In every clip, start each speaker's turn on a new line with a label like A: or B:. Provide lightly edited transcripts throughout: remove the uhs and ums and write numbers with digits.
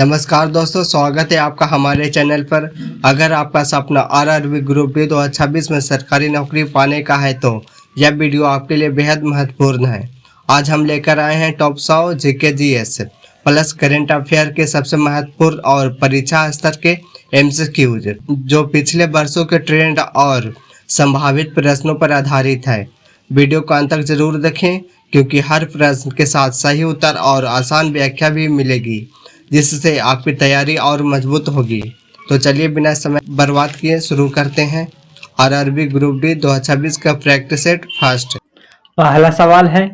A: नमस्कार दोस्तों, स्वागत है आपका हमारे चैनल पर। अगर आपका सपना आरआरबी ग्रुप डी 2026 में सरकारी नौकरी पाने का है तो यह वीडियो आपके लिए बेहद महत्वपूर्ण है। आज हम लेकर आए हैं top 100 GK GS plus current affair के सबसे महत्वपूर्ण और परीक्षा स्तर के एमसीक्यूज जो पिछले वर्षों के ट्रेंड और संभावित प्रश्नों पर आधारित है। वीडियो को अंत तक जरूर देखें क्योंकि हर प्रश्न के साथ सही उत्तर और आसान व्याख्या भी मिलेगी, जिससे आपकी तैयारी और मजबूत होगी। तो चलिए बिना समय बर्बाद किए शुरू करते हैं। आरआरबी ग्रुप डी 2026 का प्रैक्टिस सेट फर्स्ट।
B: पहला सवाल है,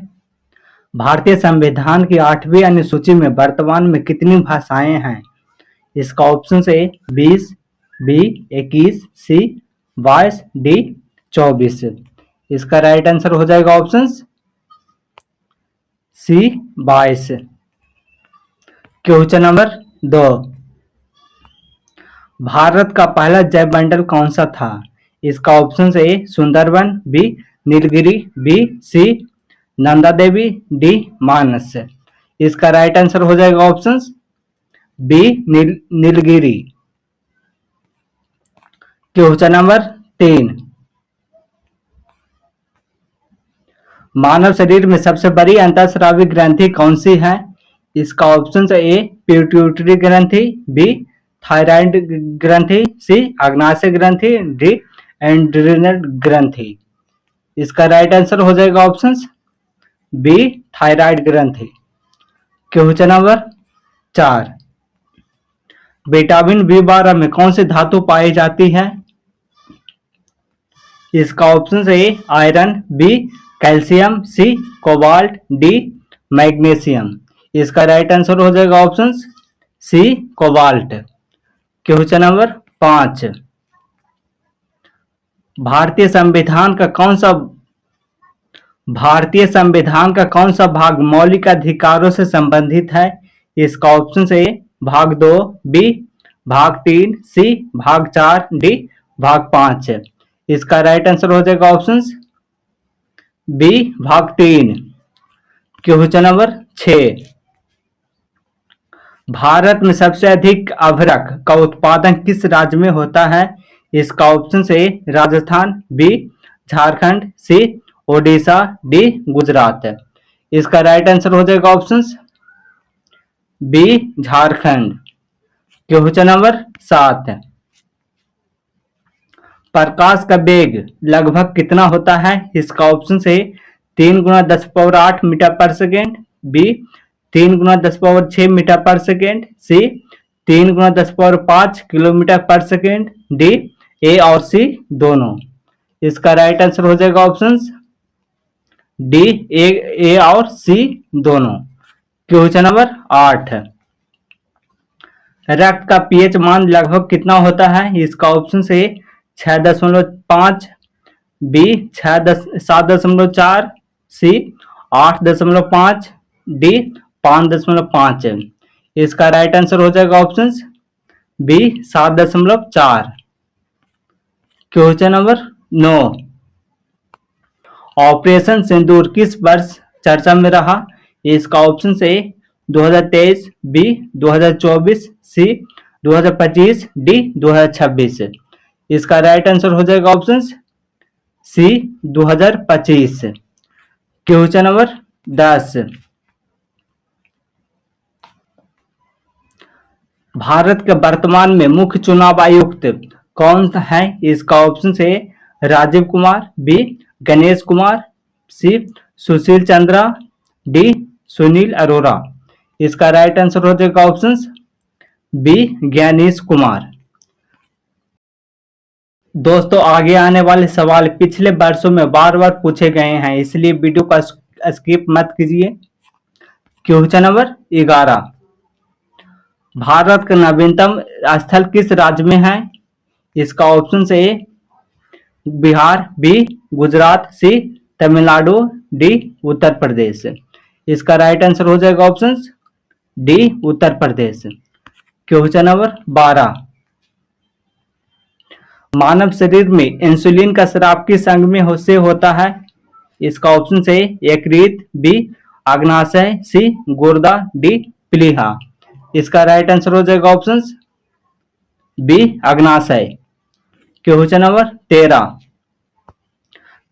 B: भारतीय संविधान की 8वीं अनुसूची में वर्तमान में कितनी भाषाएं हैं? इसका option A 20, B 21, C 22, D 24। इसका राइट आंसर हो जाएगा option C 22। Question number 2, Bharat का पहला जैव मंडल कौन सा था? इसका option A Sundarban, B Nilgiri, B C Nanda Devi, D Manas. इसका राइट आंसर हो जाएगा option B Nilgiri. Question number 3, मानव शरीर में सबसे बड़ी अंतःस्रावी ग्रंथि कौन सी है? इसका ऑप्शन ए पिट्यूटरी ग्रंथि, बी थायराइड ग्रंथि, सी अग्नाशय ग्रंथि, डी एंड्रिनल ग्रंथि। इसका राइट आंसर हो जाएगा ऑप्शन बी थायराइड ग्रंथि। क्वेश्चन नंबर 4, विटामिन बी12 में कौन सी धातु पाई जाती है? इसका option A iron, B calcium, C cobalt, D magnesium. इसका राइट आंसर हो जाएगा option C cobalt. Question number 5, भारतीय संविधान का कौन सा भाग मौलिक अधिकारों से संबंधित है? इसका ऑप्शन ए भाग 2, बी भाग 3, सी भाग 4, डी भाग 5। इसका राइट आंसर हो जाएगा ऑप्शन बी भाग 3। क्वेश्चन नंबर 6, भारत में सबसे अधिक अभ्रक का उत्पादन किस राज्य में होता है? इसका option A Rajasthan, B Jharkhand, C Odisha, D Gujarat. इसका राइट आंसर हो जाएगा option B Jharkhand. Question number 7, प्रकाश का वेग लगभग कितना होता है? इसका ऑप्शन ए 3 × 10⁸ मीटर पर सेकेंड, बी 3 × 10⁶ मीटर पर सेकेंड, सी 3 × 10⁵ किलोमीटर पर सेकेंड, डी ए और सी दोनों। इसका राइट आंसर हो जाएगा ऑप्शन डी ए और सी दोनों। क्वेश्चन नंबर 8, रक्त का पीएच मान लगभग कितना होता है? इसका option A 6.5, B 7.4, C 8.5, D 5.5। इसका राइट आंसर हो जाएगा option B 7.4। Question number 9, operation Sindoor किस वर्ष चर्चा में रहा? इसका option A 2023, B 2024, C 2025, D 2026। इसका राइट आंसर हो जाएगा option C 2025। Question number 10, Bharat के वर्तमान में मुख्य चुनाव आयुक्त कौन है? इसका option A Rajiv Kumar, B Ganesh Kumar, C Sushil Chandra, D Sunil Arora. इसका राइट आंसर हो जाएगा ऑप्शन बी ज्ञानेश कुमार। दोस्तों, आगे आने वाले सवाल पिछले वर्षों में बार बार पूछे गए हैं, इसलिए वीडियो का स्किप मत कीजिए। क्वेश्चन नंबर 11, भारत का नवीनतम स्थल किस राज्य में है? इसका option A Bihar, B Gujarat, C Tamil Nadu, D Uttar Pradesh. इसका राइट आंसर हो जाएगा option D Uttar Pradesh. Question number 12, मानव शरीर में इंसुलिन का स्राव किस अंग में से होता है? इसका ऑप्शन ए यकृत, बी अग्नाशय, सी गुर्दा, डी प्लीहा। इसका राइट आंसर हो जाएगा ऑप्शन बी अग्नाशय। क्वेश्चन नंबर 13,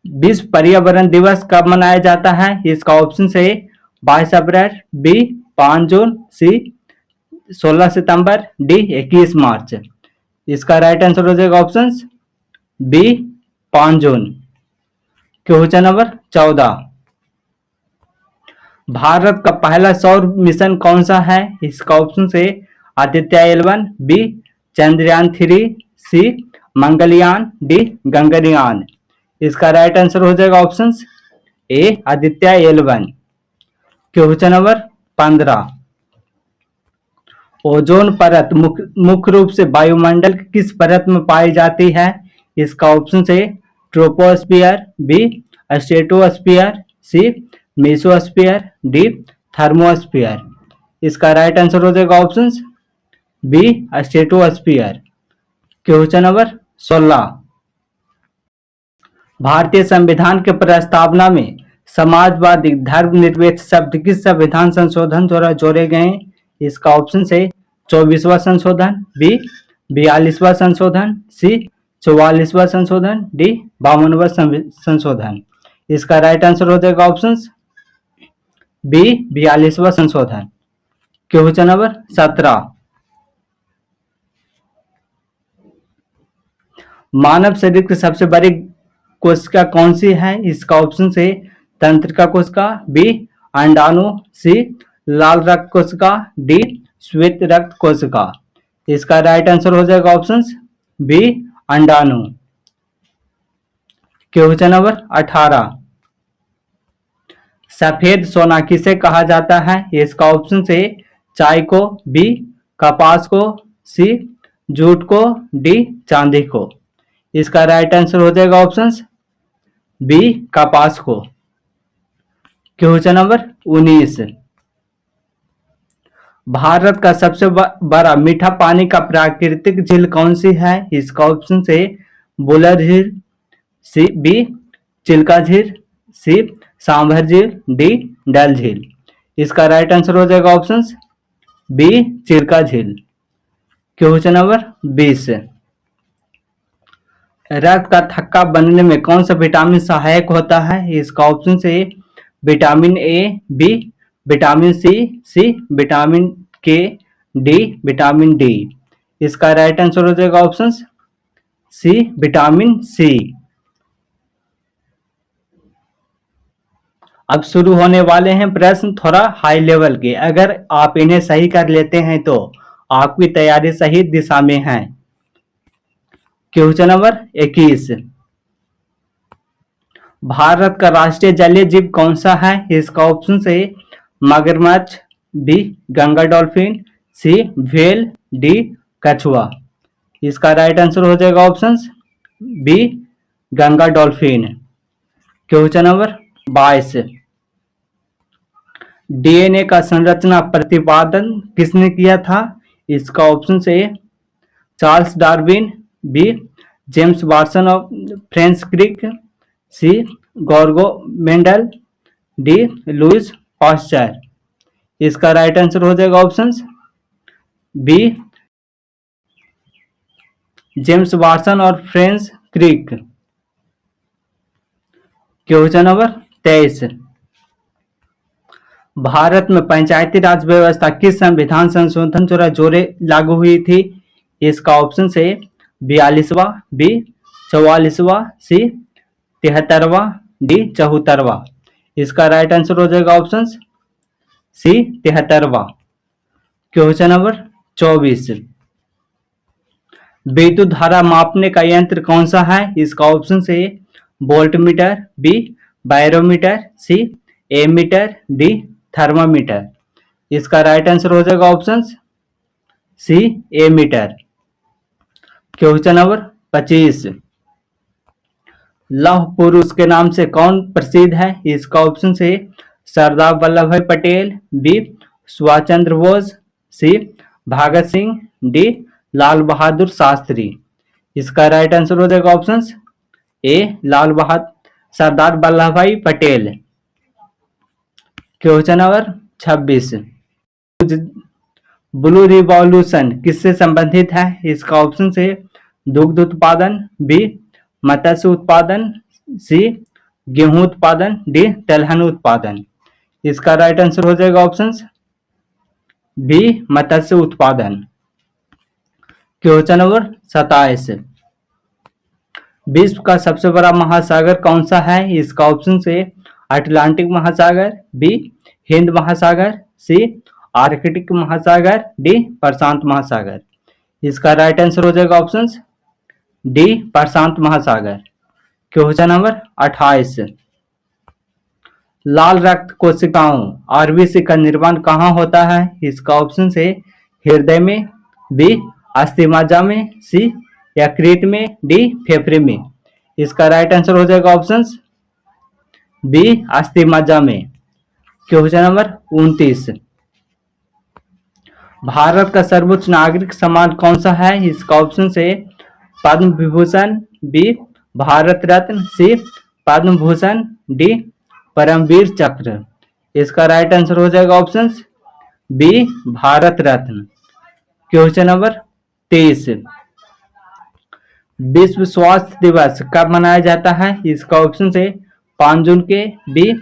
B: विश्व पर्यावरण दिवस कब मनाया जाता है? इसका ऑप्शन है 22 अप्रैल, बी 5 जून, सी 16 सितंबर, डी 21 मार्च। इसका राइट आंसर हो जाएगा ऑप्शन बी 5 जून। क्वेश्चन नंबर 14, भारत का पहला सौर मिशन कौन सा है? इसका ऑप्शन है आदित्य L1, बी चंद्रयान 3, सी मंगलयान, डी गगनयान। इसका राइट आंसर हो जाएगा ऑप्शन ए Aditya L1। Question number 15, ozone परत मुख्य रूप से वायुमंडल की किस परत में पाई जाती है? इसका ऑप्शन है troposphere, B stratosphere, C mesosphere, D thermosphere. इसका राइट आंसर हो जाएगा option B stratosphere. Question number 16, भारतीय संविधान के प्रस्तावना में समाजवादी धर्मनिरपेक्ष शब्द किस संविधान संशोधन द्वारा जोड़े गए? इसका ऑप्शन है 24वां संशोधन, बी 42वां संशोधन, सी 44वां संशोधन, डी 52वां संशोधन। इसका राइट आंसर हो जाएगा ऑप्शन बी 42वां संशोधन। क्वेश्चन नंबर 17, मानव शरीर की सबसे बड़ी कोशिका कौन सी है? इसका ऑप्शन है तंत्रिका कोशिका, बी अंडाणु, सी लाल रक्त कोशिका, डी श्वेत रक्त कोशिका। इसका राइट आंसर हो जाएगा ऑप्शन बी अंडाणु। क्वेश्चन नंबर 18, सफेद सोना किसे कहा जाता है? इसका ऑप्शन है चाय को, बी कपास को, सी जूट को, डी चांदी को। इसका राइट आंसर हो जाएगा ऑप्शन बी कपास को। क्वेश्चन नंबर 19, भारत का सबसे बड़ा मीठा पानी का प्राकृतिक झील कौन सी है? इसका ऑप्शन है बुलर झील, सी बी चिल्का झील, सी सांभर झील, डी डल झील। इसका राइट आंसर हो जाएगा ऑप्शन बी चिल्का झील। क्वेश्चन नंबर 20, रक्त का थक्का बनने में कौन सा विटामिन सहायक होता है? इसका ऑप्शन है vitamin A, B vitamin C vitamin K, D vitamin D. इसका राइट आंसर हो जाएगा ऑप्शन सी विटामिन सी। अब शुरू होने वाले हैं प्रश्न थोड़ा हाई लेवल के। अगर आप इन्हें सही कर लेते हैं तो आपकी तैयारी सही दिशा में है। क्वेश्चन नंबर 21, भारत का राष्ट्रीय जलीय जीव कौन सा है? इसका ऑप्शन है मगरमच्छ, B Ganga dolphin, C whale, D कछुआ। इसका राइट आंसर हो जाएगा option B Ganga dolphin. Question number 22, DNA का संरचना प्रतिपादन किसने किया था? इसका ऑप्शन है Charles Darwin, B James Watson of French Crick, C Gregor Mendel, D Louis Pasteur. इसका राइट आंसर हो जाएगा ऑप्शन बी जेम्स वाटसन और French Crick. Question number 23, Bharat में पंचायती राज व्यवस्था किस संविधान संशोधन द्वारा जोड़े लागू हुई थी? इसका ऑप्शन है 42वां, बी 44वां, सी 73वां, डी 74वां। इसका राइट आंसर हो जाएगा ऑप्शन सी 73वां। क्वेश्चन नंबर 24, विद्युत धारा मापने का यंत्र कौन सा है? इसका ऑप्शन है voltmeter, B barometer, C ammeter, D thermometer. इसका राइट आंसर हो जाएगा option C ammeter. Question number 25, लौह पुरुष के नाम से कौन प्रसिद्ध है? इसका ऑप्शन है सरदार वल्लभ भाई पटेल, बी सुभाष चंद्र बोस, सी भगत सिंह, डी लाल बहादुर शास्त्री। इसका राइट आंसर हो जाएगा ऑप्शन ए सरदार वल्लभ भाई Patel. Question number 26, blue revolution किससे संबंधित है? इसका ऑप्शन से दुग्ध उत्पादन, बी मत्स्य उत्पादन, सी गेहूं उत्पादन, डी तिलहन उत्पादन। इसका राइट आंसर हो जाएगा ऑप्शन बी मत्स्य उत्पादन। क्वेश्चन नंबर 27, विश्व का सबसे बड़ा महासागर कौन सा है? इसका ऑप्शन से अटलांटिक महासागर, बी हिंद महासागर, सी आर्कटिक महासागर, डी प्रशांत महासागर। इसका राइट आंसर हो जाएगा ऑप्शन डी प्रशांत महासागर। क्वेश्चन नंबर 28, लाल रक्त कोशिकाओं आरबीसी का निर्माण कहाँ होता है? इसका ऑप्शन से हृदय में, बी अस्थि मज्जा में, सी यकृत में, डी फेफड़े में। इसका राइट आंसर हो जाएगा ऑप्शन बी अस्थि मज्जा में। क्वेश्चन नंबर 29, भारत का सर्वोच्च नागरिक सम्मान कौन सा है? इसका ऑप्शन से पद्म विभूषण, बी भारत रत्न, सी पद्म भूषण, डी परमवीर चक्र। इसका राइट आंसर हो जाएगा option B Bharat Ratna. Question number 23, विश्व स्वास्थ्य दिवस कब मनाया जाता है? इसका ऑप्शन से 5 जून के, बी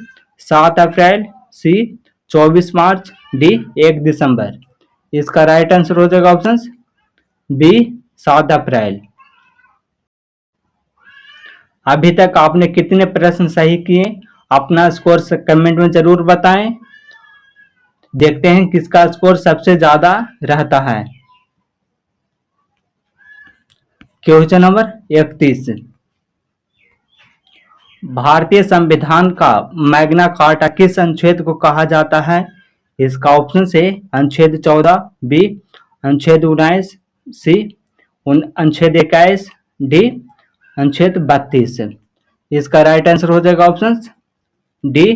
B: 7 अप्रैल, सी 24 मार्च, डी 1 दिसंबर। इसका राइट आंसर हो जाएगा ऑप्शन बी 7 अप्रैल। अभी तक आपने कितने प्रश्न सही किए? अपना स्कोर कमेंट में जरूर बताएं। देखते हैं किसका स्कोर सबसे ज्यादा रहता है। क्वेश्चन नंबर 31, भारतीय संविधान का मैग्ना कार्टा किस अनुच्छेद को कहा जाता है? इसका ऑप्शन से अनुच्छेद 14, बी अनुच्छेद 19, सी अनुच्छेद 21, डी अनुच्छेद 32। इसका राइट आंसर हो जाएगा ऑप्शन डी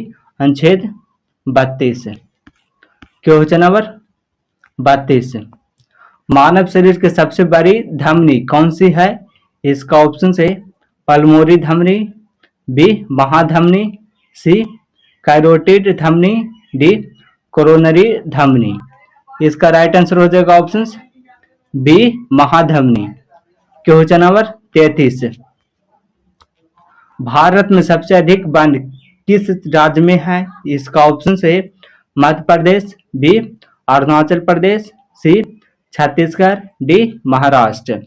B: अनुच्छेद 32। क्वेश्चन नंबर 32, मानव शरीर की सबसे बड़ी धमनी कौन सी है? इसका ऑप्शन से पल्मोनरी धमनी, बी महाधमनी, सी कैरोटिड धमनी, डी कोरोनरी धमनी। इसका राइट आंसर हो जाएगा ऑप्शन बी महाधमनी। क्वेश्चन नंबर 33, भारत में सबसे अधिक वन किस राज्य में है? इसका ऑप्शन से मध्य प्रदेश, बी अरुणाचल प्रदेश, सी छत्तीसगढ़, डी महाराष्ट्र।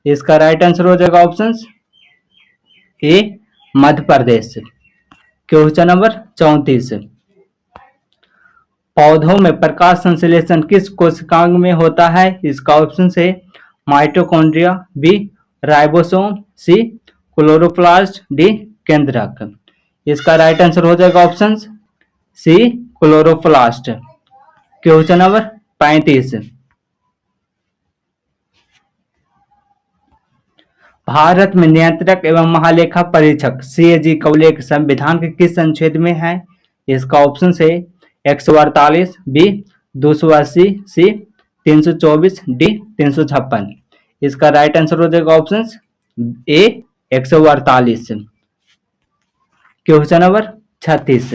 B: इसका राइट आंसर हो जाएगा ऑप्शन ए मध्य प्रदेश। क्वेश्चन नंबर 34, पौधों में प्रकाश संश्लेषण किस कोशिकांग में होता है? इसका ऑप्शन से mitochondria, B ribosome, C chloroplast, D केंद्रक। इसका राइट आंसर हो जाएगा option C chloroplast. Question number 35, भारत में नियंत्रक एवं महालेखा परीक्षक सीएजी का उल्लेख संविधान के किस अनुच्छेद में है? इसका ऑप्शन से 148, बी 280, सी 324, डी 356। इसका राइट आंसर हो जाएगा ऑप्शन ए 148। क्वेश्चन नंबर 36,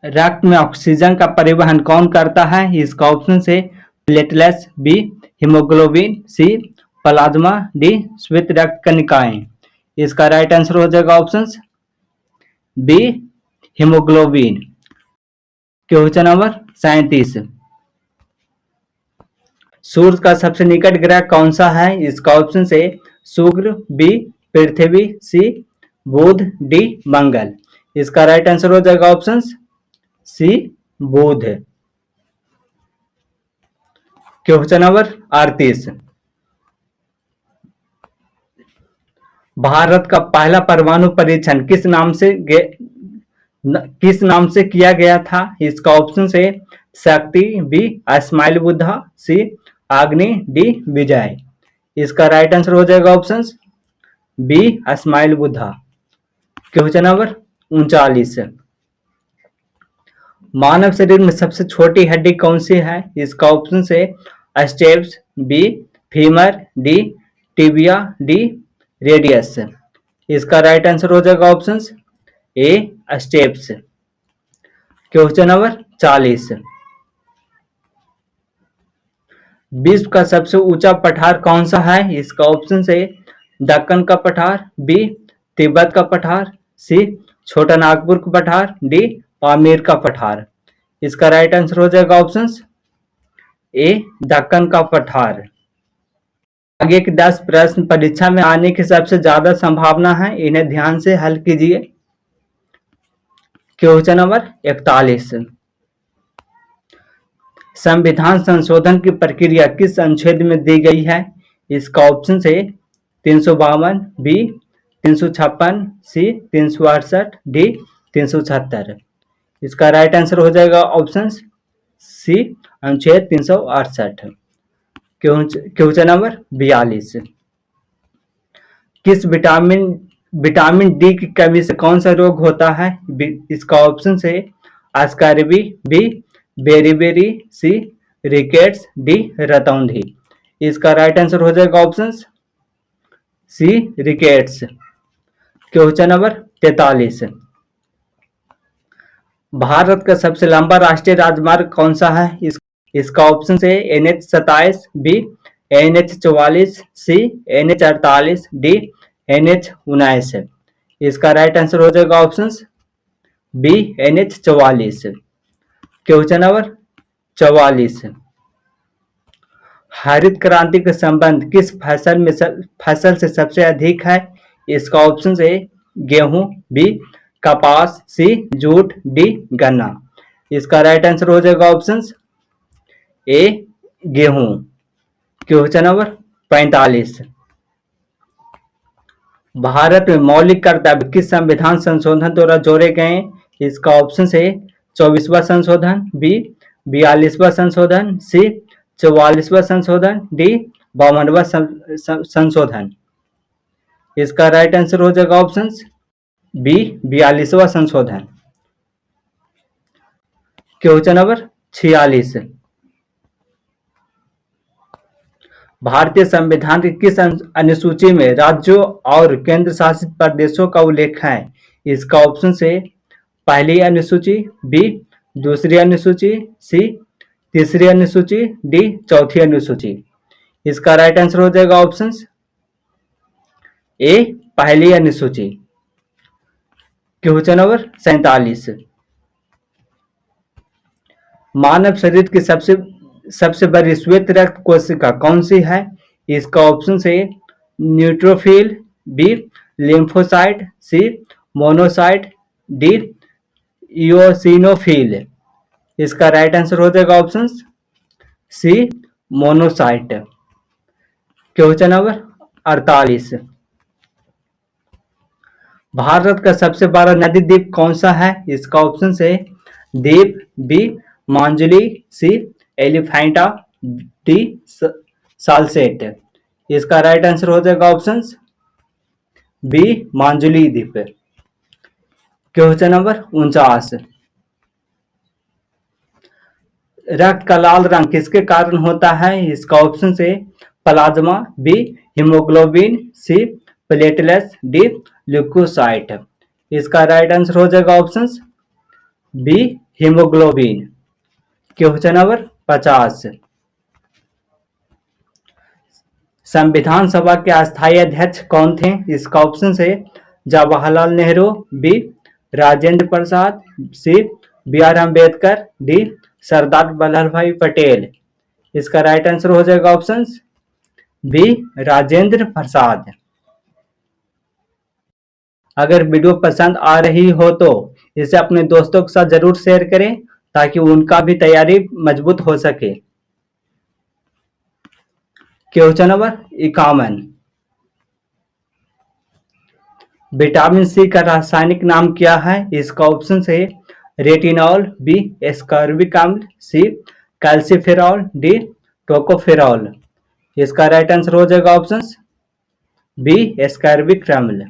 B: रक्त में ऑक्सीजन का परिवहन कौन करता है? इसका ऑप्शन से platelets, B haemoglobin, C plasma, D श्वेत रक्त कणिकाएं। इसका राइट आंसर हो जाएगा option B haemoglobin. Question number 37, सूर्य का सबसे निकट ग्रह कौन सा है? इसका ऑप्शन से शुक्र, बी पृथ्वी, सी बुध, डी मंगल। इसका राइट आंसर हो जाएगा ऑप्शन सी बुध। क्वेश्चन नंबर 38, भारत का पहला परमाणु परीक्षण किस नाम से किया गया था? इसका ऑप्शन से शक्ति, बी स्माइल बुद्धा, सी अग्नि, डी विजय। इसका राइट आंसर हो जाएगा option B smile Buddha. Question number 39, मानव शरीर में सबसे छोटी हड्डी कौन सी है? इसका ऑप्शन से stapes, B femur, D tibia, D radius. इसका राइट आंसर हो जाएगा option A stapes. Question number 40। विश्व का सबसे ऊंचा पठार कौन सा है? इसका ऑप्शन है दक्कन का पठार, बी तिब्बत का पठार, सी छोटा नागपुर का पठार, डी पामीर का पठार। इसका राइट आंसर हो जाएगा ऑप्शन ए दक्कन का पठार। आगे के 10 प्रश्न परीक्षा में आने की सबसे ज्यादा संभावना है, इन्हें ध्यान से हल कीजिए। Question number 41। संविधान संशोधन की प्रक्रिया किस अनुच्छेद में दी गई है? इसका ऑप्शन है 352, बी 356, सी 368, डी 376। इसका राइट आंसर हो जाएगा ऑप्शन सी अनुच्छेद 368। Question number 42। किस विटामिन डी की कमी से कौन सा रोग होता है? इसका ऑप्शन है A scurvy, B beriberi, C rickets, D रतौंधी। इसका राइट आंसर हो जाएगा option C rickets. Question number 43। भारत का सबसे लंबा राष्ट्रीय राजमार्ग कौन सा है? इसका ऑप्शन है NH27, बी NH44, सी NH48, डी NH19। इसका राइट आंसर हो जाएगा option B NH44। Question number 44। हरित क्रांति का संबंध किस फसल से सबसे अधिक है? इसका ऑप्शन है गेहूं, बी कपास, सी जूट, डी गन्ना। इसका राइट आंसर हो जाएगा ऑप्शन ए गेहूं। Question number 45। भारत में मौलिक कर्तव्य किस संविधान संशोधन द्वारा जोड़े गए? इसका ऑप्शन है 24वां संशोधन, बी 42वां संशोधन, सी 44वां संशोधन, डी 52वां संशोधन। इसका राइट आंसर हो जाएगा ऑप्शन बी 42वां संशोधन। Question number 46। भारतीय संविधान की किस अनुसूची में राज्यों और केंद्र शासित प्रदेशों का उल्लेख है? इसका ऑप्शन है पहली अनुसूची, बी दूसरी अनुसूची, सी तीसरी अनुसूची, डी चौथी अनुसूची। इसका राइट आंसर हो जाएगा ऑप्शन ए पहली अनुसूची। Question number 47। मानव शरीर की सबसे बड़ी श्वेत रक्त कोशिका कौन सी है? इसका ऑप्शन है neutrophil, B lymphocyte, C monocyte, D eosinophil. इसका राइट आंसर हो जाएगा option C monocyte. Question number 48। भारत का सबसे बड़ा नदी द्वीप कौन सा है? इसका ऑप्शन है द्वीप, बी मांजुली, सी एलिफेंटा, डी सालसेट। इसका राइट आंसर हो जाएगा ऑप्शन बी मांजुली द्वीप। Question number 49। रक्त का लाल रंग किसके कारण होता है? इसका ऑप्शन है plasma, B haemoglobin, C platelets, D leukocyte. इसका राइट आंसर हो जाएगा option B haemoglobin. Question number 50। संविधान सभा के अस्थायी अध्यक्ष कौन थे? इसका ऑप्शन है जवाहरलाल नेहरू, बी राजेंद्र प्रसाद, सी BR अम्बेडकर, डी सरदार वल्लभ भाई पटेल। इसका राइट आंसर हो जाएगा ऑप्शन बी राजेंद्र प्रसाद। अगर वीडियो पसंद आ रही हो तो इसे अपने दोस्तों के साथ जरूर शेयर करें ताकि उनका भी तैयारी मजबूत हो सके। Question number 51। विटामिन सी का रासायनिक नाम क्या है? इसका ऑप्शन है रेटिनॉल, बी एस्कॉर्बिक अम्ल, सी कैल्सिफेरॉल, डी टोकोफेरॉल। इसका राइट आंसर हो जाएगा ऑप्शन बी एस्कॉर्बिक अम्ल।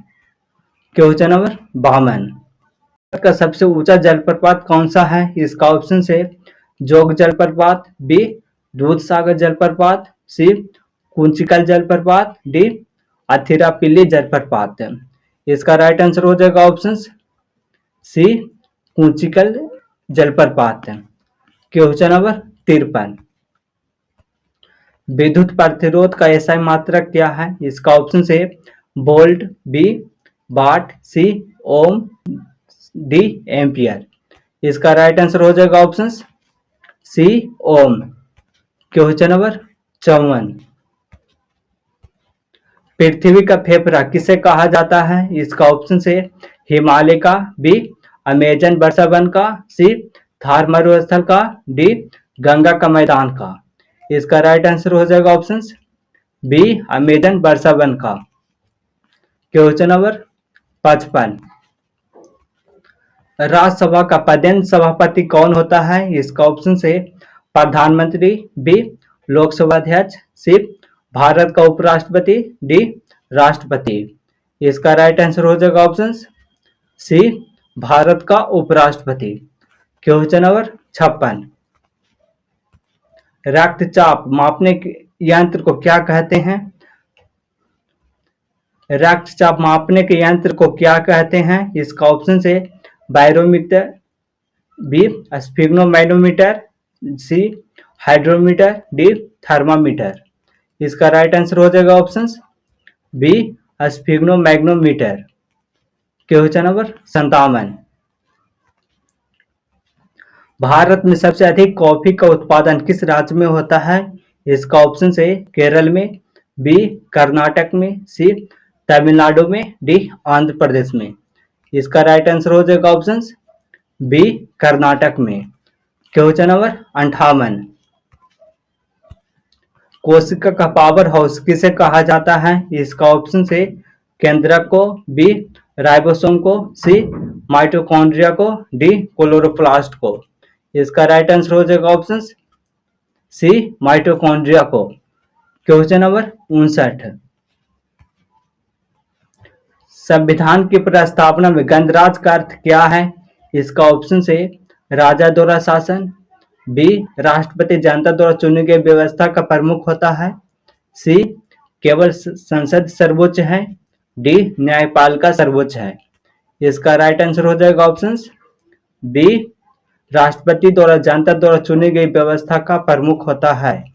B: Question number 52। भारत का सबसे ऊंचा जलप्रपात कौन सा है? इसका ऑप्शन है जोग जलप्रपात, बी दूध सागर जलप्रपात, सी कुंचिकल जलप्रपात, डी अथिरापिल्ली जलप्रपात। इसका राइट आंसर हो जाएगा ऑप्शन सी कुंचिकल जलप्रपात। क्वेश्चन नंबर 53, विद्युत प्रतिरोध का एसआई मात्रक क्या है? इसका ऑप्शन है वोल्ट, बी वाट, सी ओम, डी एम्पियर। इसका राइट आंसर हो जाएगा ऑप्शन सी ओम। क्वेश्चन नंबर 54, पृथ्वी का फेफड़ा किसे कहा जाता है? इसका ऑप्शन है हिमालय का, बी अमेजन वर्षा वन का, सी थार मरुस्थल का, डी गंगा का मैदान का। इसका राइट आंसर हो जाएगा ऑप्शन बी अमेजन वर्षा वन का। क्वेश्चन नंबर 55, राज्यसभा का पदेन सभापति कौन होता है? इसका ऑप्शन है प्रधानमंत्री, बी लोकसभा अध्यक्ष, सी भारत का उपराष्ट्रपति, डी राष्ट्रपति। इसका राइट आंसर हो जाएगा ऑप्शन सी भारत का उपराष्ट्रपति। क्वेश्चन नंबर 56, रक्तचाप मापने के यंत्र को क्या कहते हैं? रक्तचाप मापने के यंत्र को क्या कहते हैं? इसका ऑप्शन है barometer, B sphygmomanometer, C hydrometer, D thermometer. इसका राइट आंसर हो जाएगा option B sphygmomanometer. Question number 57, Bharat में सबसे अधिक कॉफी का उत्पादन किस राज्य में होता है? इसका ऑप्शन है केरल में, बी कर्नाटक में, सी तमिलनाडु में, डी आंध्र प्रदेश में। इसका राइट आंसर हो जाएगा ऑप्शन बी कर्नाटक में। क्वेश्चन नंबर 58, कोशिका का पावर हाउस किसे कहा जाता है? इसका ऑप्शन है केंद्रक को, बी राइबोसोम को, सी माइटोकॉन्ड्रिया को, डी क्लोरोप्लास्ट को। इसका राइट आंसर हो जाएगा ऑप्शन सी माइटोकॉन्ड्रिया को। क्वेश्चन नंबर 59, संविधान की प्रस्तावना में गणराज्य का अर्थ क्या है? इसका ऑप्शन है राजा द्वारा शासन, बी राष्ट्रपति जनता द्वारा चुनी गई व्यवस्था का प्रमुख होता है, सी केवल संसद सर्वोच्च है, डी न्यायपालिका सर्वोच्च है। इसका राइट आंसर हो जाएगा ऑप्शन बी राष्ट्रपति द्वारा जनता द्वारा चुनी गई व्यवस्था का प्रमुख होता है।